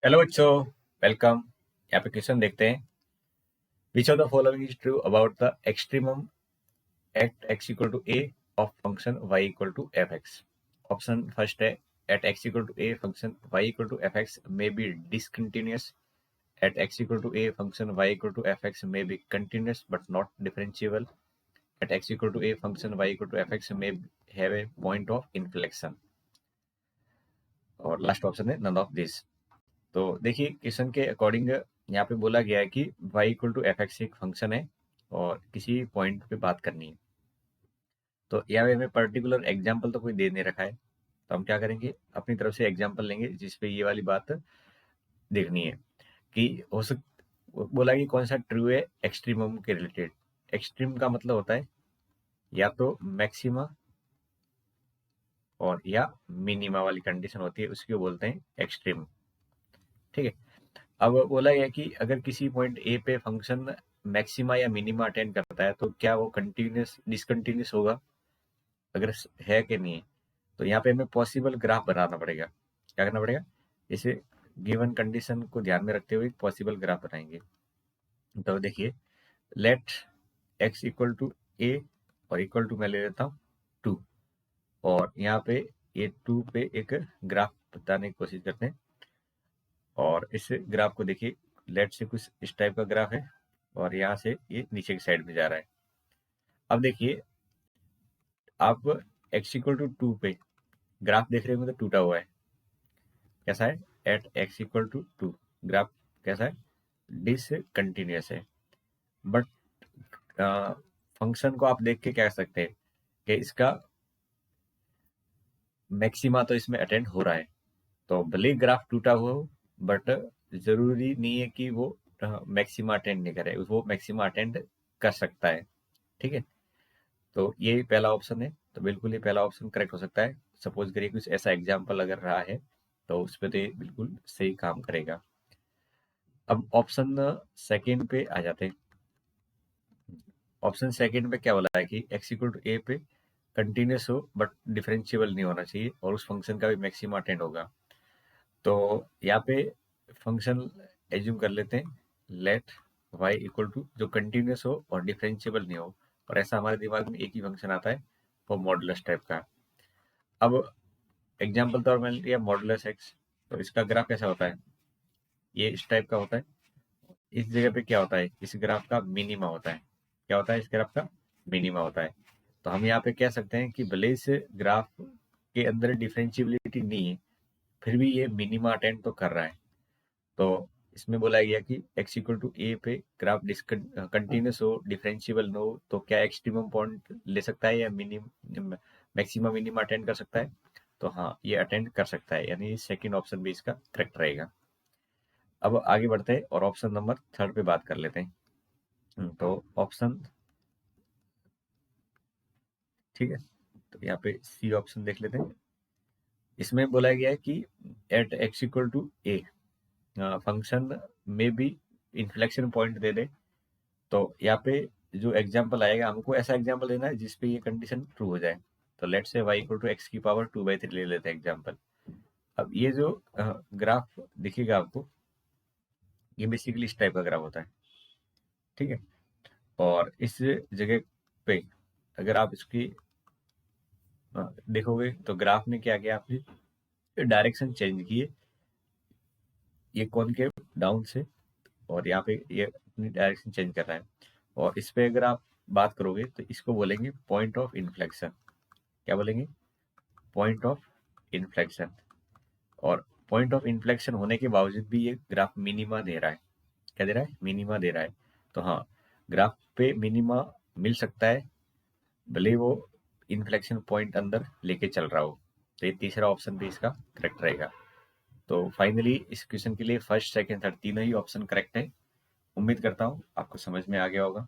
Hello बच्चों, welcome. यहाँ पे क्वेश्चन देखते हैं। Which of the following is true about the extremum at x equal to A of function Y equal to F X. Option first है, at x equal to A function Y equal to F X may be discontinuous. At x equal to A function Y equal to F X may be continuous but not differentiable. At x equal to A function Y equal to F X may have a point of inflection. और last option है none of this. तो देखिए question के according यहाँ पे बोला गया है कि y equal to F x एक फंक्शन है और किसी पॉइंट पे बात करनी है। तो यहाँ पे हमें पर्टिकुलर एग्जाम्पल तो कोई दे नहीं रखा है, तो हम क्या करेंगे, अपनी तरफ से एग्जाम्पल लेंगे जिसपे ये वाली बात देखनी है कि हो सक बोला कि कौन सा ट्रू है एक्सट्रीमम के रिलेटेड। एक्सट्रीम का मतलब होता है या तो मैक्सिमा और या मिनिमा वाली कंडीशन होती है, उसको बोलते हैं एक्सट्रीम। ठीक है। अब बोला गया कि अगर किसी पॉइंट ए पे फंक्शन मैक्सिमा या मिनिमा अटेंड करता है तो क्या वो कंटिन्यूस डिसकंटिन्यूस होगा, अगर है कि नहीं है। तो यहाँ पे हमें पॉसिबल ग्राफ बनाना पड़ेगा। क्या करना पड़ेगा, इसे गिवन कंडीशन को ध्यान में रखते हुए पॉसिबल ग्राफ बनाएंगे। तो देखिए, लेट एक्स इक्वल टू ए और इक्वल टू मैं ले लेता हूँ 2, और यहाँ पे ये 2 पे एक ग्राफ बताने की कोशिश करते हैं। और इस ग्राफ को देखिए, लेट से कुछ इस टाइप का ग्राफ है और यहाँ से ये नीचे की साइड में जा रहा है। अब देखिए, आप x इक्वल टू 2 पे ग्राफ देख रहे होंगे तो टूटा हुआ है। कैसा है, at x equal to 2 graph कैसा है, डिसकंटिन्यूअस है। बट फंक्शन को आप देख के कह सकते हैं कि इसका मैक्सिमा तो इसमें अटेंड हो रहा है। तो भले ग्राफ टूटा हुआ हो, बट जरूरी नहीं है कि वो मैक्सिमा अटेंड नहीं करे, वो मैक्सिमा अटेंड कर सकता है। ठीक है। तो ये पहला ऑप्शन है, तो बिल्कुल ये पहला ऑप्शन करेक्ट हो सकता है। सपोज करिए कुछ ऐसा एग्जाम्पल अगर रहा है तो उस पर तो ये बिल्कुल सही काम करेगा। अब ऑप्शन सेकंड पे आ जाते हैं। ऑप्शन सेकंड पे क्या बोला है कि एक्स इक्वल टू ए पे कंटिन्यूस हो बट डिफरेंशिएबल नहीं होना चाहिए और उस फंक्शन का भी मैक्सिमा अटेंड होगा। तो यहाँ पे फंक्शन एज्यूम कर लेते हैं, लेट y इक्वल टू जो कंटिन्यूस हो और डिफरेंशिएबल नहीं हो। और ऐसा हमारे दिमाग में एक ही फंक्शन आता है, वो मॉडुलस टाइप का। अब एग्जाम्पल तौर में लिया मॉडुलस एक्स, तो इसका ग्राफ कैसा होता है, ये इस टाइप का होता है। इस जगह पे क्या होता है, इस ग्राफ का मिनिमा होता है। क्या होता है, इस ग्राफ का मिनिमा होता है। तो हम यहाँ पे कह सकते हैं कि भले इस ग्राफ के अंदर डिफरेंशियबिलिटी नहीं है, फिर भी ये मिनिमा अटेंड तो कर रहा है। तो इसमें बोला गया कि x इक्वल टू ए पे ग्राफ कंटिन्यूस हो, डिफरेंशिएबल न हो, तो क्या एक्सट्रीमम पॉइंट ले सकता है या मिनिम मैक्सिमम मिनिमा अटेंड कर सकता है। तो हाँ, ये अटेंड कर सकता है, यानी सेकंड ऑप्शन भी इसका करेक्ट रहेगा। अब आगे बढ़ते हैं और ऑप्शन नंबर थर्ड पे बात कर लेते हैं। तो ऑप्शन, ठीक है, तो यहाँ पे सी ऑप्शन देख लेते हैं। इसमें बोला गया है कि at x equal to A function में भी इन्फ्लेक्शन पॉइंट दे दे। तो यहाँ पे जो एग्जाम्पल आएगा, हमको ऐसा एग्जाम्पल देना है जिसपे ये कंडीशन ट्रू हो जाए। तो लेट से y इक्वल टू एक्स की पावर 2/3 ले लेते हैं एग्जाम्पल। अब ये जो ग्राफ दिखेगा आपको, ये बेसिकली इस टाइप का ग्राफ होता है। ठीक है। और इस जगह पे अगर आप इसकी देखोगे तो ग्राफ में क्या किया आपने, डायरेक्शन चेंज की है, ये कॉनकेव डाउन से, और यहाँ पे ये अपनी डायरेक्शन चेंज कर रहा है। और इस पे अगर आप बात करोगे तो इसको बोलेंगे पॉइंट ऑफ इन्फ्लेक्शन। क्या बोलेंगे, पॉइंट ऑफ इन्फ्लेक्शन। और पॉइंट ऑफ इन्फ्लेक्शन होने के बावजूद भी ये ग्राफ मिनिमा दे रहा है। क्या दे रहा है, मिनिमा दे रहा है। तो हाँ, ग्राफ पे मिनिमा मिल सकता है, भले वो इन्फ्लेक्शन पॉइंट अंदर लेके चल रहा हो। तो ये तीसरा ऑप्शन भी इसका करेक्ट रहेगा। तो फाइनली इस क्वेश्चन के लिए फर्स्ट सेकंड थर्ड तीनों ही ऑप्शन करेक्ट है। उम्मीद करता हूँ आपको समझ में आ गया होगा।